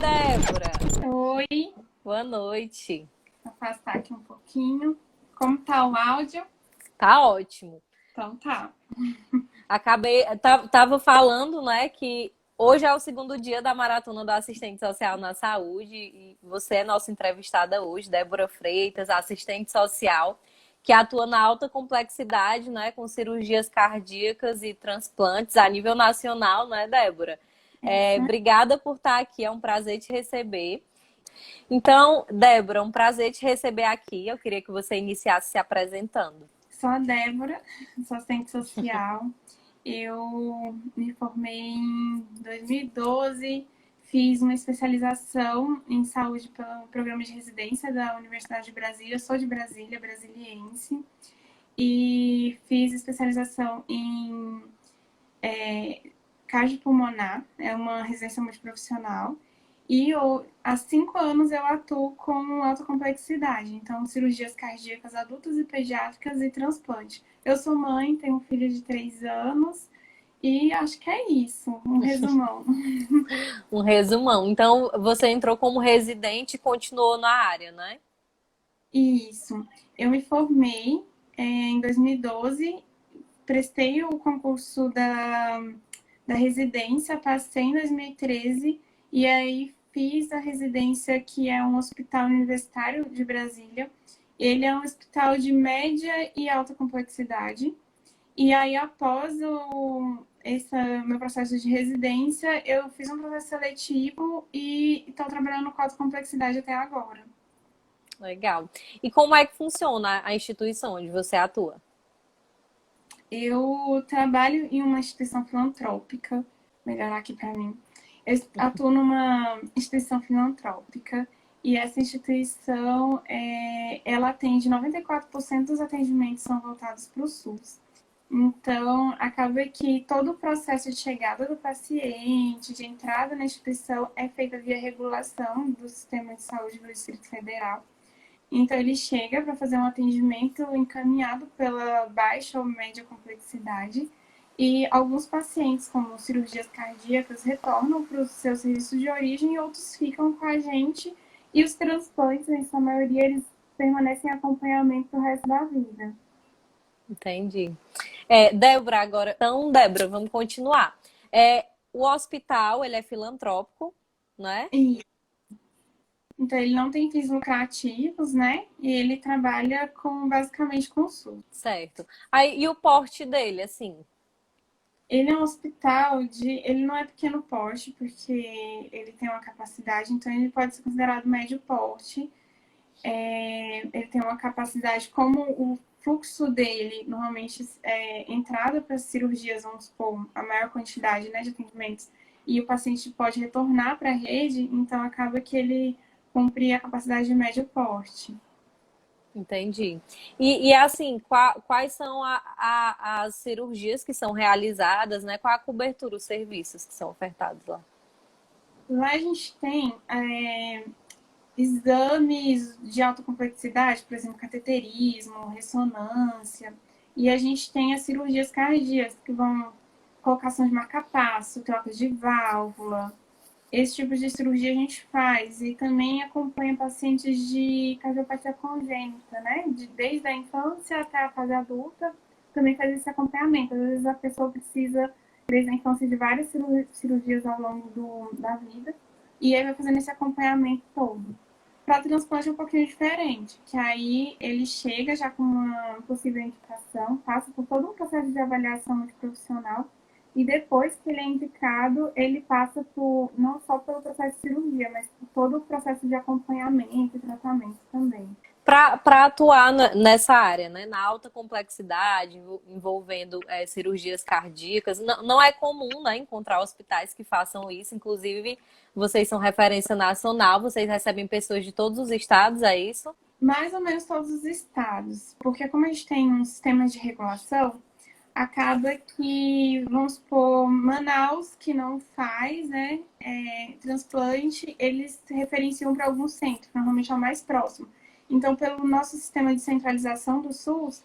Débora. Oi, Boa noite. vou afastar aqui um pouquinho. Como tá o áudio? Tá ótimo. Então tá. Tava falando, né, que hoje é o segundo dia da Maratona do Assistente Social na Saúde e você é nossa entrevistada hoje, Débora Freitas, assistente social, que atua na alta complexidade, né, com cirurgias cardíacas e transplantes a nível nacional, né, Débora? Isso. Obrigada por estar aqui, é um prazer te receber. Então, Débora, é um prazer te receber aqui. Eu queria que você iniciasse se apresentando. Sou a Débora, sou assistente social. Eu me formei em 2012, fiz uma especialização em saúde pelo programa de residência da Universidade de Brasília. Eu sou de Brasília, brasiliense, e fiz especialização em cardiopulmonar, é uma residência multiprofissional. E há 5 anos eu atuo com alta complexidade, então cirurgias cardíacas adultas e pediátricas e transplante. Eu sou mãe, tenho um filho de 3 anos e acho que é isso, um resumão. Um resumão. Então, você entrou como residente e continuou na área, né? Isso. Eu me formei em 2012, prestei o concurso da residência, passei em 2013 e aí fiz a residência, que é um hospital universitário de Brasília. Ele é um hospital de média e alta complexidade. E aí, após esse meu processo de residência, eu fiz um processo seletivo e estou trabalhando com alta complexidade até agora. Legal. E como é que funciona a instituição onde você atua? Eu trabalho em uma instituição filantrópica, melhorar aqui para mim. Eu atuo numa instituição filantrópica e essa instituição, ela atende 94% dos atendimentos são voltados para o SUS. Então, acaba que todo o processo de chegada do paciente, de entrada na instituição, é feita via regulação do sistema de saúde do Distrito Federal. Então, ele chega para fazer um atendimento encaminhado pela baixa ou média complexidade. E alguns pacientes, como cirurgias cardíacas, retornam para os seus serviços de origem e outros ficam com a gente. E os transplantes, em sua maioria, eles permanecem em acompanhamento pro resto da vida. Entendi. Débora, agora. Então, Débora, vamos continuar. O hospital, ele é filantrópico, né? E, então, ele não tem fins lucrativos, né? E ele trabalha basicamente com o SUS. Certo. Aí, e o porte dele, assim? Ele é um hospital ele não é pequeno porte, porque ele tem uma capacidade, então ele pode ser considerado médio porte. Ele tem uma capacidade, como o fluxo dele normalmente é entrada para cirurgias, vamos supor, a maior quantidade, né, de atendimentos, e o paciente pode retornar para a rede, então acaba que ele cumpre a capacidade de médio porte. Entendi. E assim, quais são as cirurgias que são realizadas, né? Qual a cobertura, os serviços que são ofertados lá? Lá a gente tem exames de alta complexidade, por exemplo, cateterismo, ressonância, e a gente tem as cirurgias cardíacas, que vão colocação de marca-passo, troca de válvula. Esse tipo de cirurgia a gente faz e também acompanha pacientes de cardiopatia congênita, né? Desde a infância até a fase adulta, também faz esse acompanhamento. Às vezes a pessoa precisa, desde a infância, de várias cirurgias ao longo da vida, e aí vai fazendo esse acompanhamento todo. Para transplante é um pouquinho diferente, que aí ele chega já com uma possível indicação, passa por todo um processo de avaliação multiprofissional e depois que ele é indicado, ele passa por não só pelo processo de cirurgia, mas por todo o processo de acompanhamento e tratamento também. Para atuar nessa área, né? Na alta complexidade, envolvendo cirurgias cardíacas, não é comum, né, encontrar hospitais que façam isso. Inclusive, vocês são referência nacional, vocês recebem pessoas de todos os estados, é isso? Mais ou menos todos os estados, porque como a gente tem um sistema de regulação, acaba que, vamos supor, Manaus, que não faz, né, transplante, eles referenciam para algum centro, normalmente é o mais próximo. Então, pelo nosso sistema de centralização do SUS,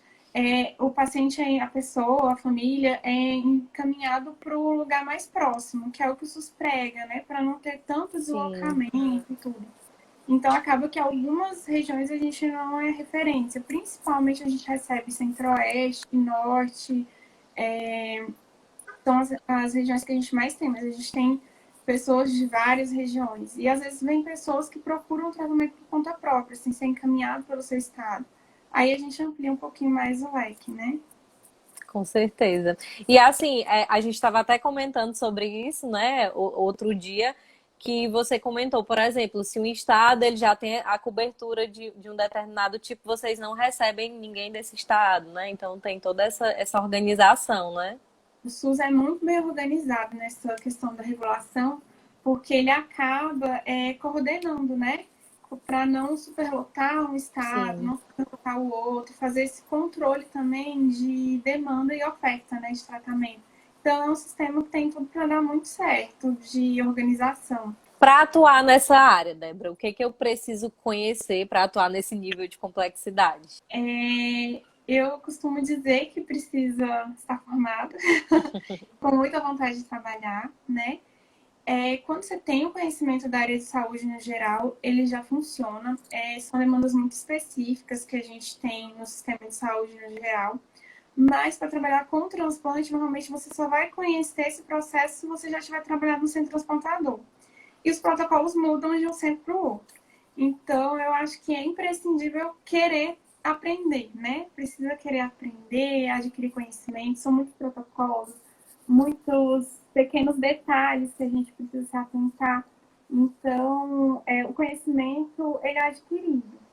o paciente, a pessoa, a família, é encaminhado para o lugar mais próximo, que é o que o SUS prega, né? Para não ter tanto Sim, deslocamento e tudo. Então, acaba que algumas regiões a gente não é referência. Principalmente a gente recebe centro-oeste, norte, são as regiões que a gente mais tem, mas a gente tem pessoas de várias regiões. E às vezes vem pessoas que procuram tratamento por conta própria, sem ser encaminhado pelo seu estado. Aí a gente amplia um pouquinho mais o leque, né? com certeza. E assim, a gente estava até comentando sobre isso, né, outro dia, que você comentou, por exemplo, se um estado ele já tem a cobertura de um determinado tipo, vocês não recebem ninguém desse estado, né? Então tem toda essa organização, né? O SUS é muito bem organizado nessa questão da regulação, porque ele acaba coordenando, né? Para não superlotar um estado, Sim. não superlotar o outro, fazer esse controle também de demanda e oferta, né, de tratamento. Então, é um sistema que tem tudo para dar muito certo de organização. Para atuar nessa área, Débora, o que que eu preciso conhecer para atuar nesse nível de complexidade? Eu costumo dizer que precisa estar formado, com muita vontade de trabalhar, né? Quando você tem o conhecimento da área de saúde no geral, ele já funciona. São demandas muito específicas que a gente tem no sistema de saúde no geral. Mas para trabalhar com transplante, normalmente você só vai conhecer esse processo se você já tiver trabalhado no centro transplantador. E os protocolos mudam de um centro para o outro. Então, eu acho que é imprescindível querer aprender, né? Precisa querer aprender, adquirir conhecimento. São muitos protocolos, muitos pequenos detalhes que a gente precisa se atentar. Então, o conhecimento ele é adquirido.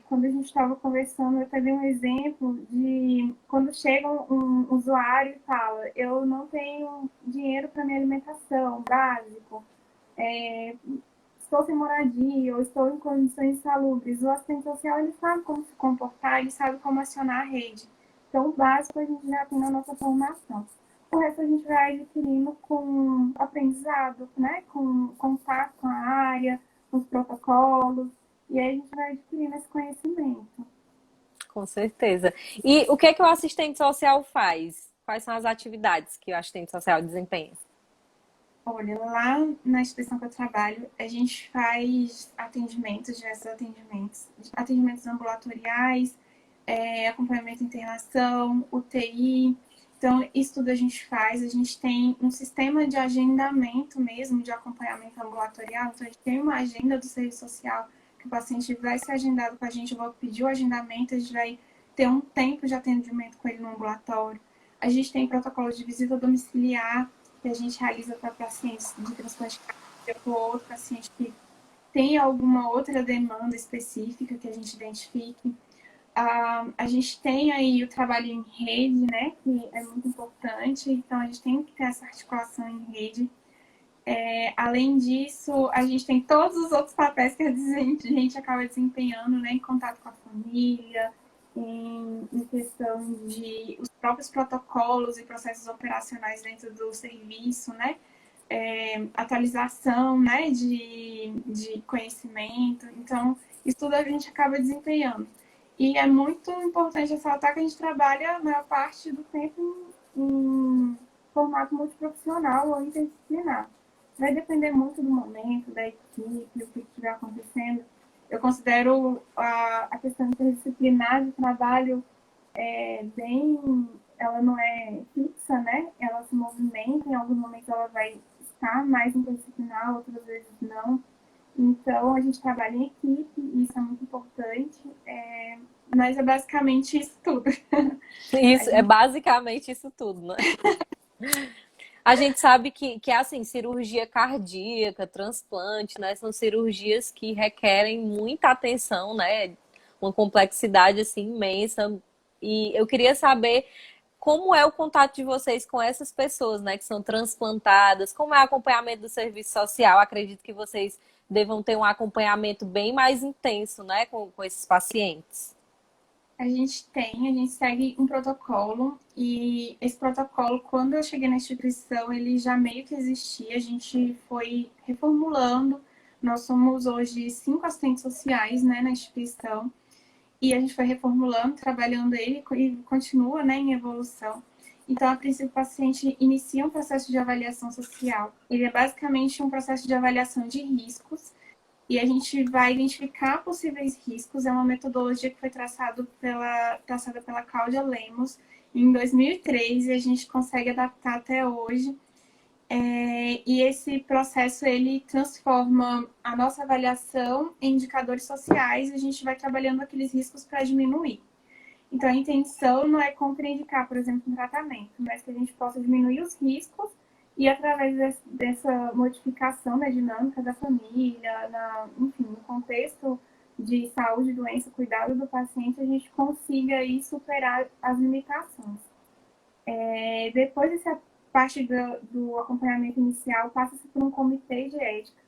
Quando a gente estava conversando, eu até dei um exemplo de quando chega um usuário e fala: eu não tenho dinheiro para minha alimentação básico, estou sem moradia ou estou em condições insalubres. O assistente social ele sabe como se comportar, ele sabe como acionar a rede. Então, o básico a gente já tem na nossa formação. O resto a gente vai adquirindo com aprendizado, né? Com contato com a área, com os protocolos, e aí a gente vai adquirindo esse conhecimento. Com certeza. E o que é que o assistente social faz? Quais são as atividades que o assistente social desempenha? Olha, lá na instituição que eu trabalho, a gente faz atendimentos, diversos atendimentos, atendimentos ambulatoriais, acompanhamento de internação, UTI. Então, isso tudo a gente faz. A gente tem um sistema de agendamento mesmo, de acompanhamento ambulatorial. Então, a gente tem uma agenda do serviço social que o paciente vai ser agendado com a gente, eu vou pedir o agendamento, a gente vai ter um tempo de atendimento com ele no ambulatório. A gente tem protocolo de visita domiciliar, que a gente realiza para pacientes de transplante cardíaco ou outro paciente que tem alguma outra demanda específica que a gente identifique. A gente tem aí o trabalho em rede, né, que é muito importante, então a gente tem que ter essa articulação em rede. Além disso, a gente tem todos os outros papéis que a gente acaba desempenhando, né, em contato com a família, em questão de os próprios protocolos e processos operacionais dentro do serviço, né, atualização, né, de conhecimento. Então, isso tudo a gente acaba desempenhando. E é muito importante ressaltar que a gente trabalha a maior parte do tempo em formato multiprofissional ou interdisciplinar. Vai depender muito do momento, da equipe, o que estiver acontecendo. Eu considero a questão interdisciplinar de trabalho bem... Ela não é fixa, né? Ela se movimenta, em alguns momentos ela vai estar mais interdisciplinar, outras vezes não. Então, a gente trabalha em equipe, e isso é muito importante, mas é basicamente isso tudo. A Isso é gente, basicamente isso tudo, né? A gente sabe que assim, cirurgia cardíaca, transplante, né, são cirurgias que requerem muita atenção, né? Uma complexidade assim imensa. E eu queria saber como é o contato de vocês com essas pessoas, né, que são transplantadas, como é o acompanhamento do serviço social. Acredito que vocês devam ter um acompanhamento bem mais intenso, né, com esses pacientes. a gente segue um protocolo, e esse protocolo, quando eu cheguei na instituição, ele já meio que existia, a gente foi reformulando. Nós somos hoje 5 assistentes sociais, né, na instituição. e a gente foi reformulando, trabalhando ele e continua, né, em evolução. Então, a princípio, o paciente inicia um processo de avaliação social. Ele é basicamente um processo de avaliação de riscos e a gente vai identificar possíveis riscos. É uma metodologia que foi traçada pela Cláudia Lemos em 2003 e a gente consegue adaptar até hoje. E esse processo ele transforma a nossa avaliação em indicadores sociais e a gente vai trabalhando aqueles riscos para diminuir. Então, a intenção não é contraindicar, por exemplo, um tratamento, mas que a gente possa diminuir os riscos e, através dessa modificação da dinâmica da família, enfim, no contexto de saúde, doença, cuidado do paciente, a gente consiga aí superar as limitações. Depois dessa parte do acompanhamento inicial, passa-se por um comitê de ética,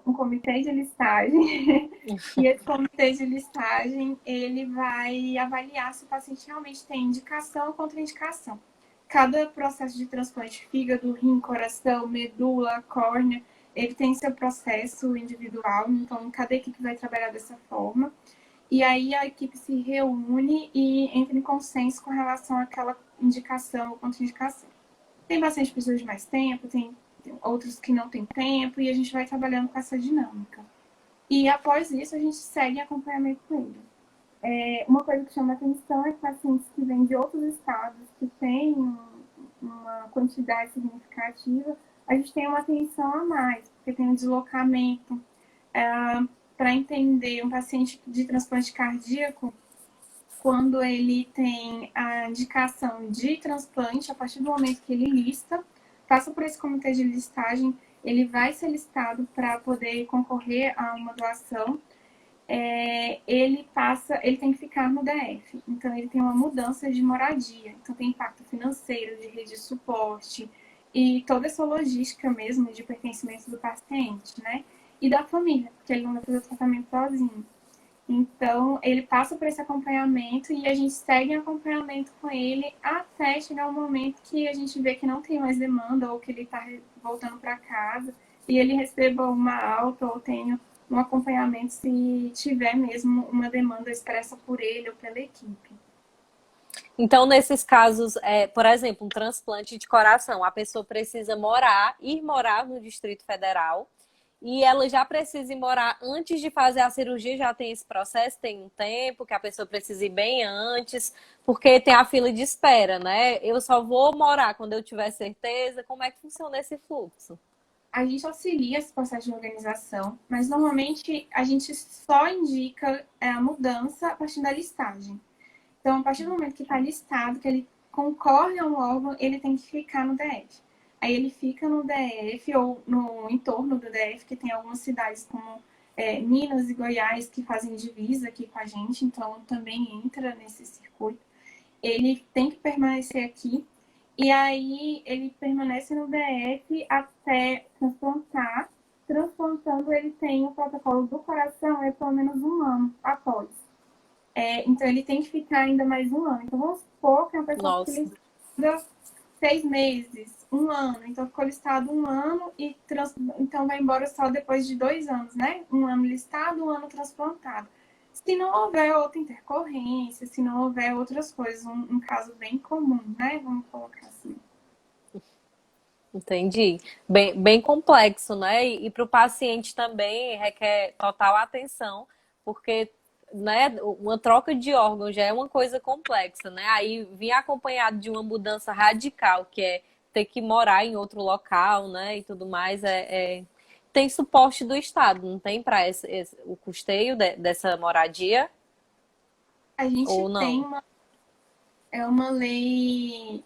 um comitê de listagem. E esse comitê de listagem, ele vai avaliar se o paciente realmente tem indicação ou contraindicação. Cada processo de transplante, fígado, rim, coração, medula, córnea, ele tem seu processo individual, então cada equipe vai trabalhar dessa forma. E aí a equipe se reúne e entra em consenso com relação àquela indicação ou contraindicação. Tem bastante pessoas de mais tempo, tem outros que não têm tempo, e a gente vai trabalhando com essa dinâmica. E após isso, a gente segue acompanhamento com ele. Uma coisa que chama atenção é que pacientes que vêm de outros estados, que têm uma quantidade significativa, a gente tem uma atenção a mais, porque tem um deslocamento. Para entender um paciente de transplante cardíaco, quando ele tem a indicação de transplante, a partir do momento que ele lista, passa por esse comitê de listagem, ele vai ser listado para poder concorrer a uma doação. Ele tem que ficar no DF, então ele tem uma mudança de moradia, então tem impacto financeiro, de rede de suporte e toda essa logística mesmo de pertencimento do paciente, né? E da família, porque ele não vai fazer o tratamento sozinho. Então, ele passa por esse acompanhamento e a gente segue em acompanhamento com ele até chegar um momento que a gente vê que não tem mais demanda ou que ele está voltando para casa e ele receba uma alta ou tenha um acompanhamento se tiver mesmo uma demanda expressa por ele ou pela equipe. Então, nesses casos, por exemplo, um transplante de coração, a pessoa precisa ir morar no Distrito Federal e ela já precisa ir morar antes de fazer a cirurgia, já tem esse processo, tem um tempo que a pessoa precisa ir bem antes, porque tem a fila de espera, né? Eu só vou morar quando eu tiver certeza. Como é que funciona esse fluxo? A gente auxilia esse processo de organização, mas normalmente a gente só indica a mudança a partir da listagem. Então, a partir do momento que está listado, que ele concorre a um órgão, ele tem que ficar no DF. Aí ele fica no DF ou no entorno do DF, que tem algumas cidades como Minas e Goiás que fazem divisa aqui com a gente, então também entra nesse circuito. Ele tem que permanecer aqui e aí ele permanece no DF até transplantar. Transplantando, ele tem o protocolo do coração, pelo menos um ano após. Então, ele tem que ficar ainda mais um ano. Então, vamos supor que é uma pessoa que lista 6 meses, um ano. Então, ficou listado um ano e então vai embora só depois de 2 anos, né? Um ano listado, um ano transplantado. Se não houver outra intercorrência, se não houver outras coisas, um caso bem comum, né? Vamos colocar assim. Entendi. Bem complexo, né? E para o paciente também requer total atenção, porque, né, uma troca de órgãos já é uma coisa complexa, né? Aí vir acompanhado de uma mudança radical, que é ter que morar em outro local, né, e tudo mais, tem suporte do Estado, não tem para o custeio dessa moradia? A gente Ou não? tem uma lei,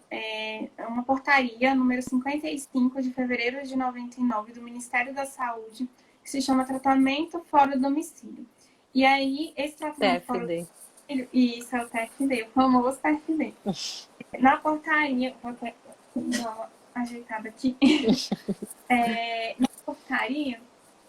uma portaria número 55 de fevereiro de 99 do Ministério da Saúde, que se chama Tratamento Fora do Domicílio. E aí, esse tratamento fora do domicílio, isso é o TFD, o famoso TFD. Na portaria, vou até dar uma ajeitada aqui, na portaria,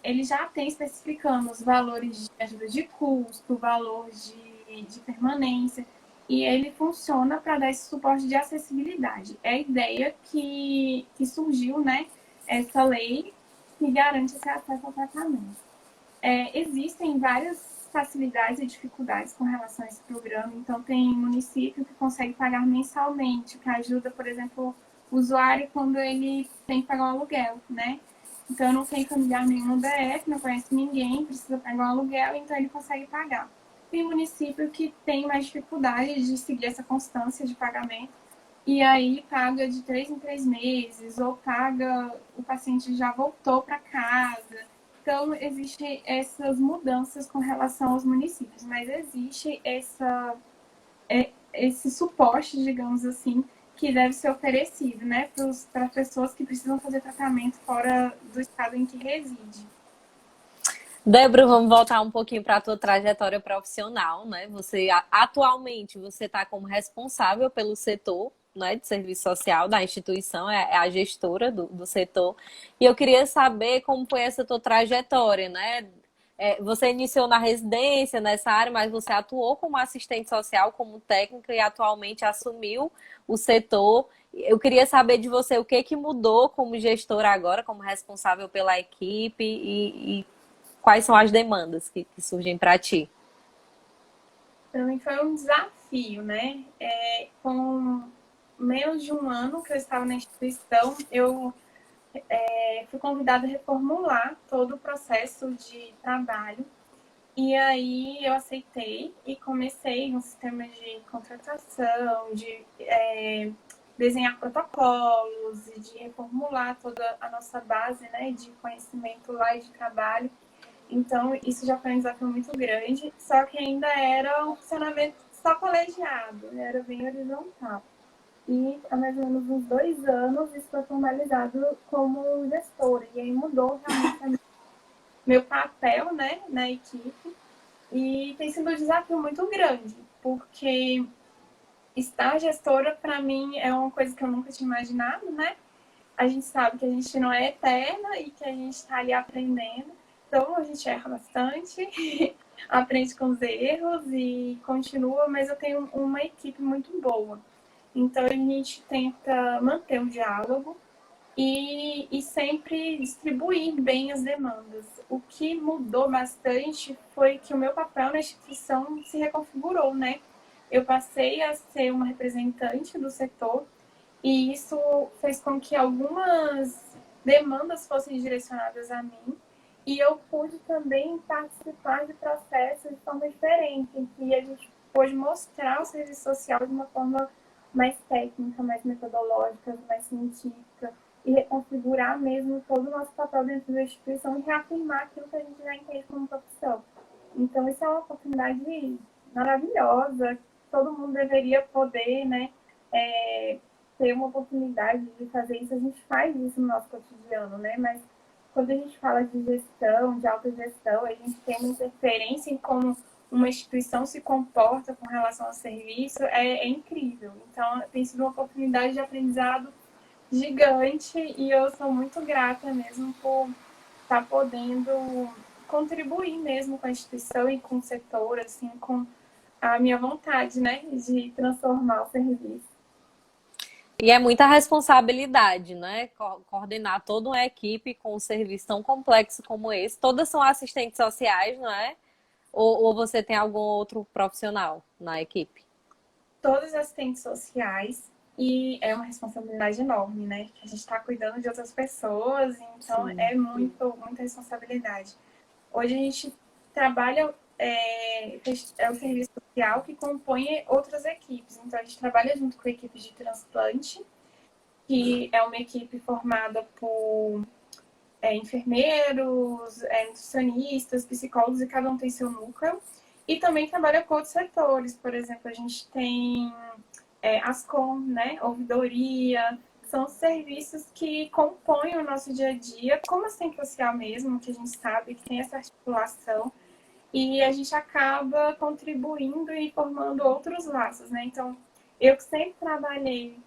ele já tem especificando os valores de ajuda de custo, o valor de permanência, e ele funciona para dar esse suporte de acessibilidade. É a ideia que surgiu, né, essa lei que garante esse acesso ao tratamento. Existem várias facilidades e dificuldades com relação a esse programa. Então, tem município que consegue pagar mensalmente, que ajuda, por exemplo, o usuário quando ele tem que pagar um aluguel, né? Então, não tem familiar nenhum no DF, não conhece ninguém, precisa pagar um aluguel, então ele consegue pagar. Tem município que tem mais dificuldade de seguir essa constância de pagamento, e aí paga de 3 em 3 meses, ou paga, o paciente já voltou para casa. Então, existem essas mudanças com relação aos municípios, mas existe esse suporte, digamos assim, que deve ser oferecido, né, para pessoas que precisam fazer tratamento fora do estado em que reside. Débora, vamos voltar um pouquinho para a tua trajetória profissional, né? Você atualmente você está como responsável pelo setor, né, de serviço social da instituição, é a gestora do setor. E eu queria saber como foi essa tua trajetória, né? Você iniciou na residência nessa área, mas você atuou como assistente social, como técnica e atualmente assumiu o setor. Eu queria saber de você o que que mudou como gestora agora, como responsável pela equipe e quais são as demandas que surgem para ti? Para mim foi um desafio, né? Com menos de um ano que eu estava na instituição, eu fui convidada a reformular todo o processo de trabalho. E aí eu aceitei e comecei um sistema de contratação, de desenhar protocolos e de reformular toda a nossa base, né, de conhecimento lá e de trabalho. Então, isso já foi um desafio muito grande, só que ainda era um funcionamento só colegiado, era bem horizontal. E há mais ou menos uns 2 anos isso foi formalizado como gestora, e aí mudou realmente meu papel, né, na equipe, e tem sido um desafio muito grande, porque estar gestora, para mim, é uma coisa que eu nunca tinha imaginado, né? A gente sabe que a gente não é eterna e que a gente está ali aprendendo. Então, a gente erra bastante, aprende com os erros e continua, mas eu tenho uma equipe muito boa. Então, a gente tenta manter o diálogo e sempre distribuir bem as demandas. O que mudou bastante foi que o meu papel na instituição se reconfigurou, né? Eu passei a ser uma representante do setor e isso fez com que algumas demandas fossem direcionadas a mim e eu pude também participar de processos de forma diferente, em que a gente pôde mostrar o serviço social de uma forma mais técnica, mais metodológica, mais científica e reconfigurar mesmo todo o nosso papel dentro da instituição e reafirmar aquilo que a gente já entende como profissão. Então, isso é uma oportunidade maravilhosa, todo mundo deveria poder, né, ter uma oportunidade de fazer isso. A gente faz isso no nosso cotidiano, né, mas quando a gente fala de gestão, de autogestão, a gente tem uma interferência em como uma instituição se comporta com relação ao serviço, é incrível. Então, tem sido uma oportunidade de aprendizado gigante e eu sou muito grata mesmo por estar podendo contribuir mesmo com a instituição e com o setor, assim, com a minha vontade, né, de transformar o serviço. E é muita responsabilidade, né? Coordenar toda uma equipe com um serviço tão complexo como esse. Todas são assistentes sociais, não é? Ou você tem algum outro profissional na equipe? Todos assistentes sociais e é uma responsabilidade enorme, né? A gente está cuidando de outras pessoas, então Sim. é muita responsabilidade. Hoje a gente trabalha, é o serviço social que compõe outras equipes. Então a gente trabalha junto com a equipe de transplante, que é uma equipe formada por enfermeiros, nutricionistas, psicólogos, e cada um tem seu núcleo. E também trabalha com outros setores, por exemplo, a gente tem Ascom, né, ouvidoria, são serviços que compõem o nosso dia a dia, como assistente social mesmo, que a gente sabe que tem essa articulação, e a gente acaba contribuindo e formando outros laços, né? Então, eu que sempre trabalhei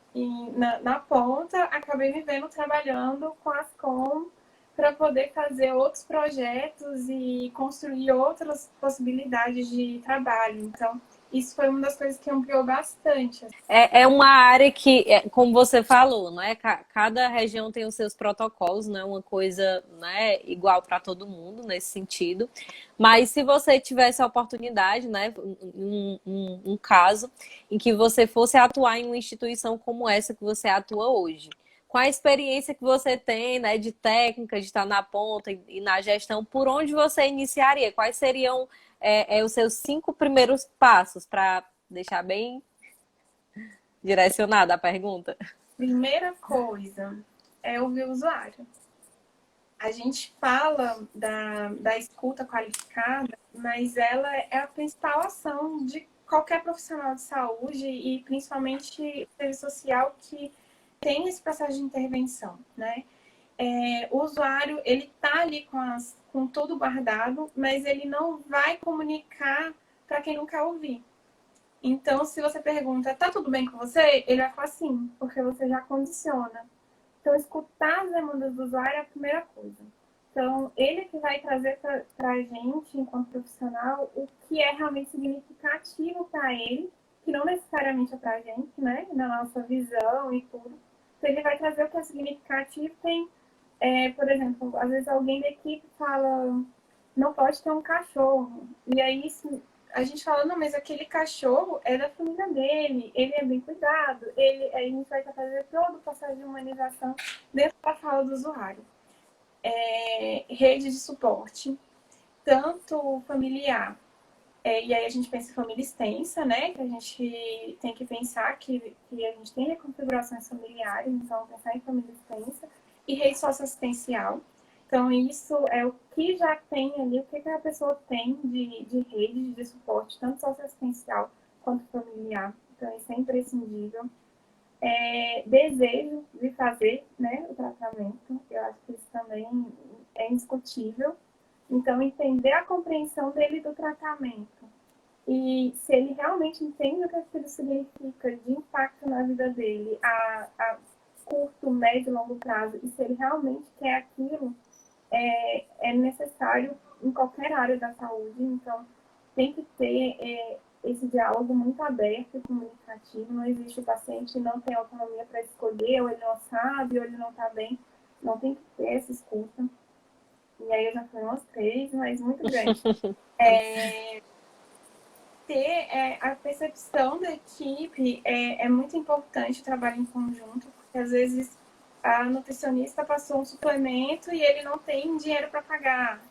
na ponta, acabei me vendo trabalhando com a Ascom para poder fazer outros projetos e construir outras possibilidades de trabalho. Então, Isso foi uma das coisas que ampliou bastante. É uma área que, como você falou, não é? Cada região tem os seus protocolos, não é uma coisa, né, igual para todo mundo nesse sentido. Mas se você tivesse a oportunidade, né, um caso em que você fosse atuar em uma instituição como essa que você atua hoje, com a experiência que você tem, né, de técnica, de estar na ponta e na gestão, por onde você iniciaria? Quais seriam os seus 5 primeiros passos para deixar bem direcionada a pergunta? Primeira coisa é ouvir o usuário. A gente fala da escuta qualificada, mas ela é a principal ação de qualquer profissional de saúde e principalmente serviço social que tem esse processo de intervenção, né? O usuário, ele tá ali com tudo guardado, mas ele não vai comunicar para quem não quer ouvir. Então, se você pergunta, tá tudo bem com você? Ele vai falar sim, porque você já condiciona. Então, escutar as demandas do usuário é a primeira coisa. Então, ele que vai trazer para a gente, enquanto profissional, o que é realmente significativo para ele, que não necessariamente é para a gente, né? Na nossa visão e tudo. Então, ele vai trazer o que é significativo. Tem, por exemplo, às vezes alguém da equipe fala, não pode ter um cachorro. E aí, a gente fala, não, mas aquele cachorro é da família dele, ele é bem cuidado, aí a gente vai fazer todo o processo de humanização dentro da fala do usuário. Rede de suporte, tanto familiar, e aí a gente pensa em família extensa, né, que a gente tem que pensar que a gente tem reconfigurações familiares, então pensar em família extensa, e rede socioassistencial. Então, isso é o que já tem ali, o que a pessoa tem de rede de suporte, tanto socioassistencial quanto familiar. Então, isso é imprescindível. Desejo de fazer, né, o tratamento, eu acho que isso também é indiscutível. Então, entender a compreensão dele do tratamento e se ele realmente entende o que aquilo significa de impacto na vida dele a curto, médio e longo prazo, e se ele realmente quer aquilo, é necessário em qualquer área da saúde. Então, tem que ter esse diálogo muito aberto e comunicativo. Não existe o paciente não tem autonomia para escolher, ou ele não sabe, ou ele não está bem. Não tem que ter essa escuta. E aí eu já fui umas 3, mas muito grande. Ter a percepção da equipe é muito importante o trabalho em conjunto, porque às vezes a nutricionista passou um suplemento e ele não tem dinheiro para pagar.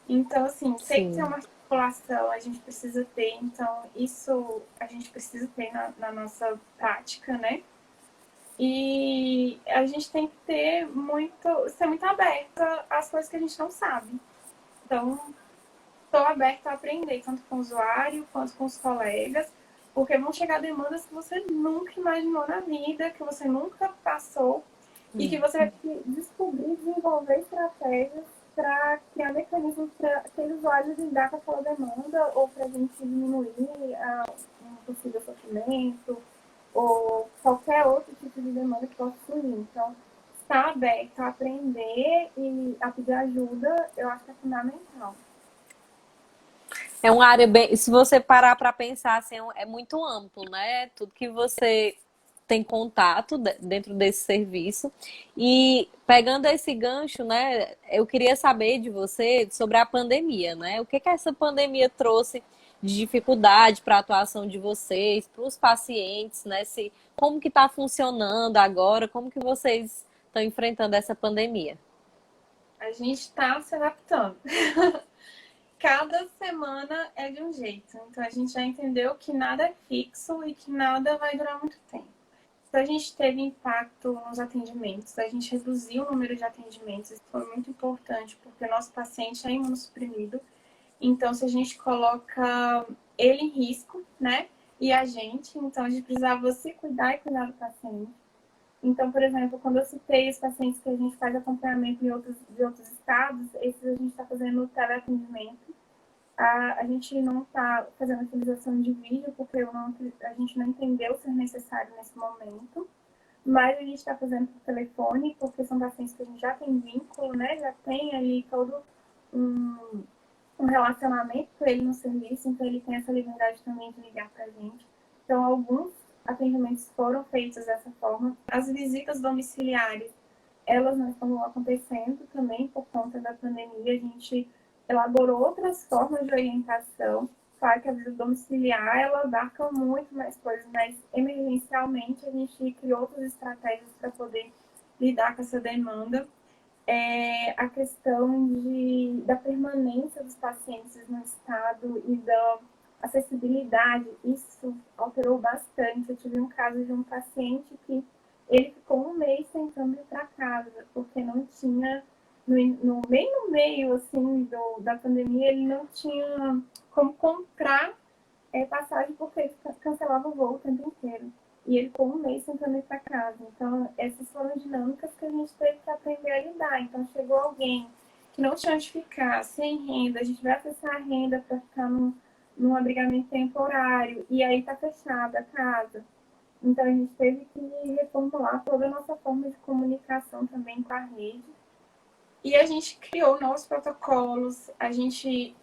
Então, assim, tem que ter uma articulação, a gente precisa ter. Então, isso a gente precisa ter na nossa prática, né? E a gente tem que ser muito aberta às coisas que a gente não sabe. Então, estou aberta a aprender, tanto com o usuário quanto com os colegas, porque vão chegar demandas que você nunca imaginou na vida, que você nunca passou, e que você vai descobrir, desenvolver estratégias para criar mecanismos para aquele usuário lidar com aquela demanda, ou para a gente diminuir um possível sofrimento, ou qualquer outro tipo de demanda que possa surgir. Então, estar aberto a aprender e a pedir ajuda, eu acho que é fundamental. É uma área bem. Se você parar para pensar, assim, é muito amplo, né? Tudo que você tem contato dentro desse serviço. E pegando esse gancho, né? Eu queria saber de você sobre a pandemia, né? O que que essa pandemia trouxe de dificuldade para a atuação de vocês, para os pacientes, né? Como que está funcionando agora? Como que vocês estão enfrentando essa pandemia? A gente está se adaptando. Cada semana é de um jeito. Então a gente já entendeu que nada é fixo e que nada vai durar muito tempo. Então a gente teve impacto nos atendimentos, a gente reduziu o número de atendimentos, isso foi muito importante, porque o nosso paciente é imunossuprimido. Então, se a gente coloca ele em risco, né? E a gente, então a gente precisava se cuidar e cuidar do paciente. Então, por exemplo, quando eu citei os pacientes que a gente faz acompanhamento de outros estados, esses a gente está fazendo teleatendimento. A gente não está fazendo utilização de vídeo, porque a gente não entendeu ser necessário nesse momento. Mas a gente está fazendo por telefone, porque são pacientes que a gente já tem vínculo, né? Já tem ali todo um um relacionamento com ele no serviço, então ele tem essa liberdade também de ligar para a gente. Então, alguns atendimentos foram feitos dessa forma. As visitas domiciliares, elas não estão acontecendo também por conta da pandemia. A gente elaborou outras formas de orientação. Claro que a visita domiciliar, ela abarca muito mais coisas, mas emergencialmente a gente criou outras estratégias para poder lidar com essa demanda. A questão da permanência dos pacientes no estado e da acessibilidade, isso alterou bastante. Eu tive um caso de um paciente que ele ficou um mês tentando ir para casa, porque não tinha, bem no meio assim, da pandemia, ele não tinha como comprar passagem, porque ele cancelava o voo o tempo inteiro. E ele ficou um mês tentando ir para casa. Então, essas foram dinâmicas que a gente teve que aprender a lidar. Então, chegou alguém que não tinha onde ficar, sem renda, a gente vai acessar a renda para ficar num abrigamento temporário, e aí está fechada a casa. Então, a gente teve que reformular toda a nossa forma de comunicação também com a rede. E a gente criou novos protocolos, a gente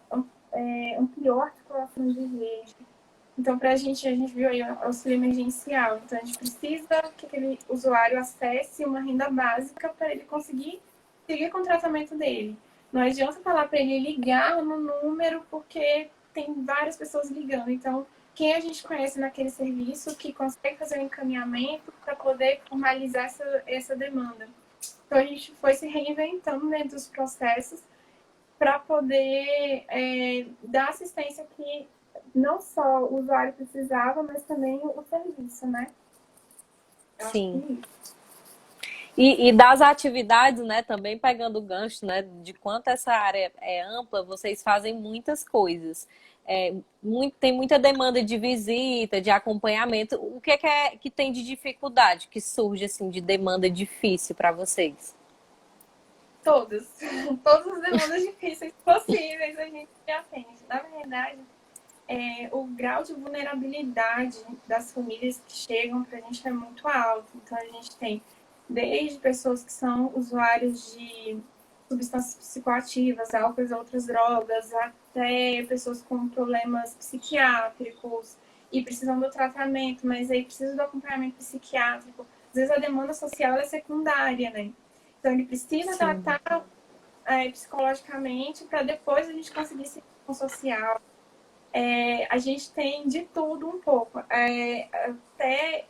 ampliou a articulação de rede. Então, para a gente viu aí o auxílio emergencial. Então, a gente precisa que aquele usuário acesse uma renda básica para ele conseguir seguir com o tratamento dele. Não adianta falar para ele ligar no número, porque tem várias pessoas ligando. Então, quem a gente conhece naquele serviço que consegue fazer o encaminhamento para poder formalizar essa demanda. Então, a gente foi se reinventando dentro dos processos para poder dar assistência que não só o usuário precisava, mas também o serviço, né? Sim. E das atividades, né, também pegando o gancho, né, de quanto essa área é ampla, vocês fazem muitas coisas. Tem muita demanda de visita, de acompanhamento. O que é que tem de dificuldade, que surge assim de demanda difícil para vocês? Todas as demandas difíceis possíveis a gente atende. Na verdade, o grau de vulnerabilidade das famílias que chegam para a gente é muito alto. Então, a gente tem desde pessoas que são usuários de substâncias psicoativas, álcool e outras drogas, até pessoas com problemas psiquiátricos e precisam do tratamento, mas aí precisam do acompanhamento psiquiátrico. Às vezes a demanda social é secundária, né? Então, ele precisa tratar psicologicamente para depois a gente conseguir seguir com o social. A gente tem de tudo um pouco. Até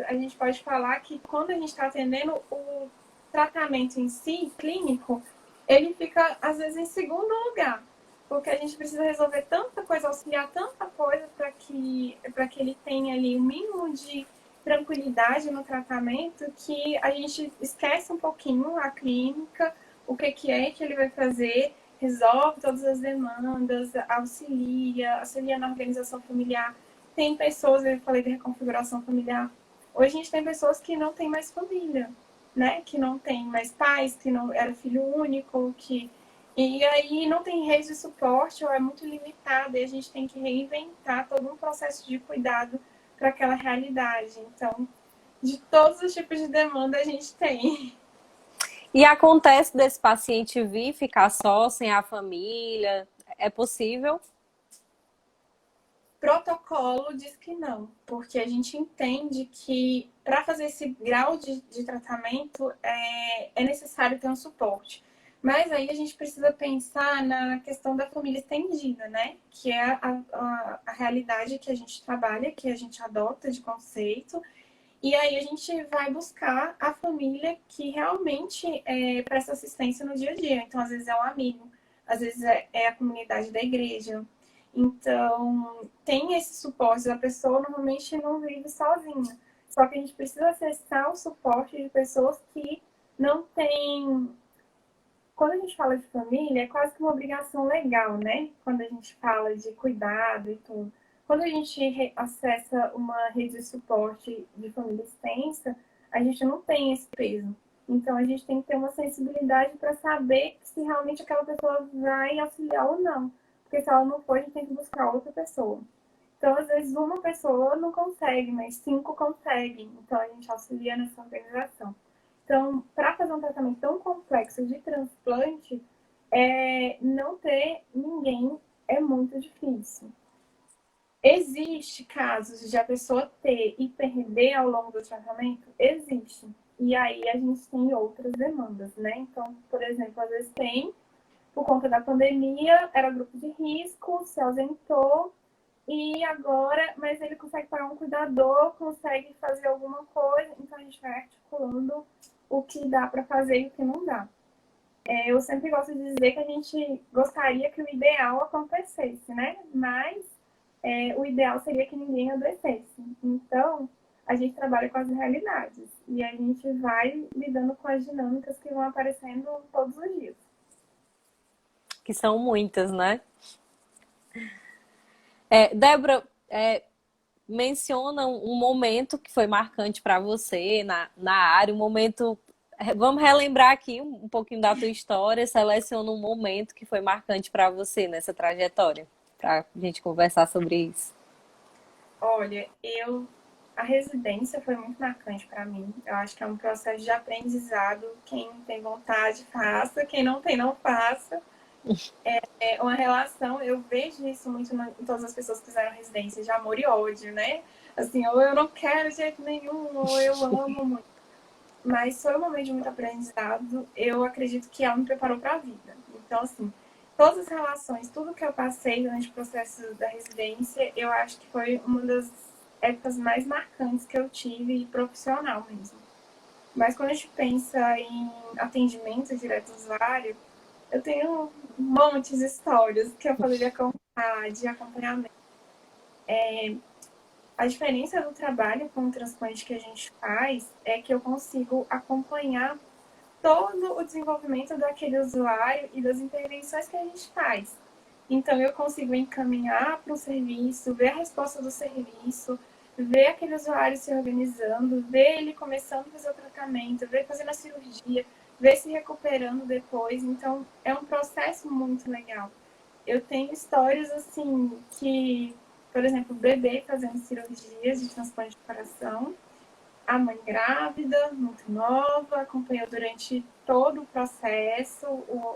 a gente pode falar que quando a gente está atendendo o tratamento em si, clínico, ele fica, às vezes, em segundo lugar. Porque a gente precisa resolver tanta coisa, auxiliar tanta coisa para que ele tenha ali o mínimo de tranquilidade no tratamento, que a gente esquece um pouquinho a clínica, o que é que ele vai fazer, resolve todas as demandas, auxilia na organização familiar. Tem pessoas, eu falei de reconfiguração familiar, hoje a gente tem pessoas que não têm mais família, né? Que não tem mais pais, que não era filho único, e aí não tem rede de suporte ou é muito limitada, e a gente tem que reinventar todo um processo de cuidado para aquela realidade. Então, de todos os tipos de demanda a gente tem. E acontece desse paciente vir ficar só, sem a família? É possível? Protocolo diz que não, porque a gente entende que para fazer esse grau de tratamento é necessário ter um suporte. Mas aí a gente precisa pensar na questão da família estendida, né? Que é a realidade que a gente trabalha, que a gente adota de conceito. E aí a gente vai buscar a família que realmente presta assistência no dia a dia. Então, às vezes é um amigo, às vezes é a comunidade da igreja. Então, tem esse suporte. A pessoa normalmente não vive sozinha. Só que a gente precisa acessar o suporte de pessoas que não têm. Quando a gente fala de família, é quase que uma obrigação legal, né? Quando a gente fala de cuidado e tudo. Quando a gente acessa uma rede de suporte de família extensa, a gente não tem esse peso. Então, a gente tem que ter uma sensibilidade para saber se realmente aquela pessoa vai auxiliar ou não. Porque se ela não for, a gente tem que buscar outra pessoa. Então, às vezes, uma pessoa não consegue, mas 5 conseguem. Então, a gente auxilia nessa organização. Então, para fazer um tratamento tão complexo de transplante, Não ter ninguém é muito difícil. Existe casos de a pessoa ter e perder ao longo do tratamento? Existe. E aí a gente tem outras demandas, né? Então, por exemplo, às vezes tem, por conta da pandemia, era grupo de risco, se ausentou, e agora, mas ele consegue pagar um cuidador, consegue fazer alguma coisa, então a gente vai articulando o que dá para fazer e o que não dá. Eu sempre gosto de dizer que a gente gostaria que o ideal acontecesse, né? Mas o ideal seria que ninguém adoecesse. Então, a gente trabalha com as realidades e a gente vai lidando com as dinâmicas que vão aparecendo todos os dias. Que são muitas, né? Débora, menciona um momento que foi marcante para você na área, um momento. Vamos relembrar aqui um pouquinho da tua história, seleciona um momento que foi marcante para você nessa trajetória, para a gente conversar sobre isso. Olha, a residência foi muito marcante para mim. Eu acho que é um processo de aprendizado. Quem tem vontade, faça. Quem não tem, não faça. É uma relação, eu vejo isso muito em todas as pessoas que fizeram residência, de amor e ódio, né? Assim, ou eu não quero de jeito nenhum, ou eu amo muito. Mas foi um momento de muito aprendizado. Eu acredito que ela me preparou para a vida. Então, assim, todas as relações, tudo que eu passei durante o processo da residência, eu acho que foi uma das épocas mais marcantes que eu tive, profissional mesmo. Mas quando a gente pensa em atendimento direto ao usuário, eu tenho montes de histórias que eu poderia contar de acompanhamento. A diferença do trabalho com o transplante que a gente faz é que eu consigo acompanhar todo o desenvolvimento daquele usuário e das intervenções que a gente faz. Então, eu consigo encaminhar para o serviço, ver a resposta do serviço, ver aquele usuário se organizando, ver ele começando a fazer o tratamento, ver fazendo a cirurgia, ver se recuperando depois. Então, é um processo muito legal. Eu tenho histórias assim que, por exemplo, o bebê fazendo cirurgias de transplante de coração, a mãe grávida, muito nova, acompanhou durante todo o processo,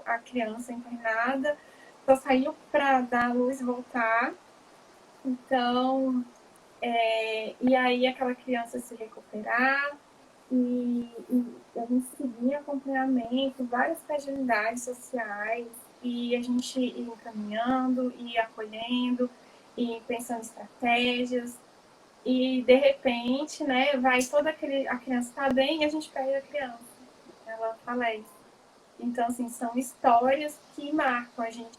a criança internada, só saiu para dar a luz e voltar. Então, e aí aquela criança se recuperar, e a gente seguia acompanhamento, várias fragilidades sociais, e a gente ia encaminhando, ia acolhendo, e pensando em estratégias, e de repente, né, vai toda a criança está bem e a gente perde a criança, ela falece. Então, assim, são histórias que marcam a gente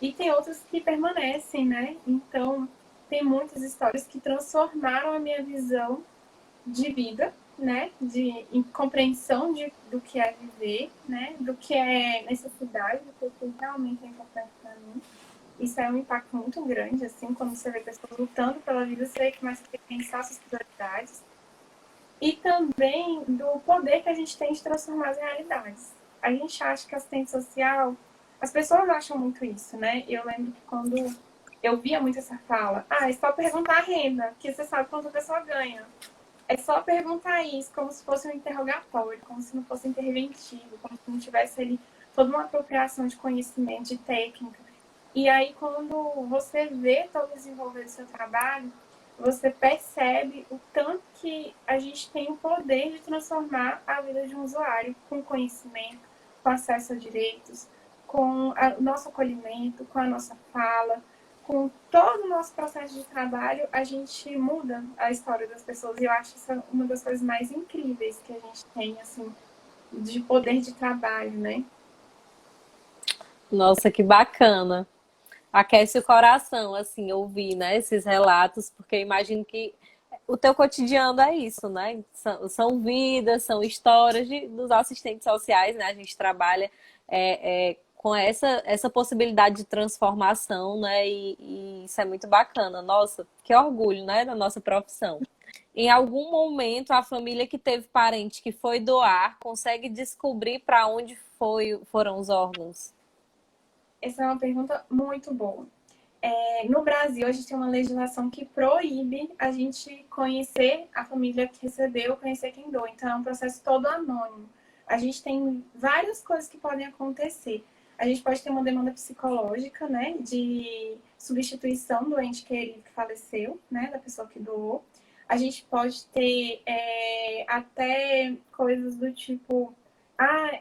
e tem outras que permanecem, né? Então, tem muitas histórias que transformaram a minha visão de vida, né? De compreensão do que é viver, né? Do que é necessidade, do que realmente é importante para mim. Isso é um impacto muito grande, assim, quando você vê pessoas lutando pela vida, você vê que mais tem que pensar suas prioridades. E também do poder que a gente tem de transformar as realidades. A gente acha que assistente social, as pessoas acham muito isso, né? Eu lembro que quando eu via muito essa fala, é só perguntar a renda, que você sabe quanto a pessoa ganha. É só perguntar isso, como se fosse um interrogatório, como se não fosse interventivo, como se não tivesse ali toda uma apropriação de conhecimento, de técnica. E aí, quando você vê todo desenvolver o seu trabalho, você percebe o tanto que a gente tem o poder de transformar a vida de um usuário com conhecimento, com acesso a direitos, com o nosso acolhimento, com a nossa fala, com todo o nosso processo de trabalho, a gente muda a história das pessoas. E eu acho isso uma das coisas mais incríveis que a gente tem, assim, de poder de trabalho, né? Nossa, que bacana. Aquece o coração, assim, ouvir, né, esses relatos, porque eu imagino que o teu cotidiano é isso, né? São vidas, são histórias dos assistentes sociais, né? A gente trabalha com essa possibilidade de transformação, né? E isso é muito bacana. Nossa, que orgulho, né, da nossa profissão. Em algum momento, a família que teve parente que foi doar consegue descobrir para onde foram os órgãos? Essa é uma pergunta muito boa. No Brasil, a gente tem uma legislação que proíbe a gente conhecer a família que recebeu, conhecer quem doa. Então, é um processo todo anônimo. A gente tem várias coisas que podem acontecer. A gente pode ter uma demanda psicológica, né, de substituição do ente querido que faleceu, né, da pessoa que doou. A gente pode ter até coisas do tipo,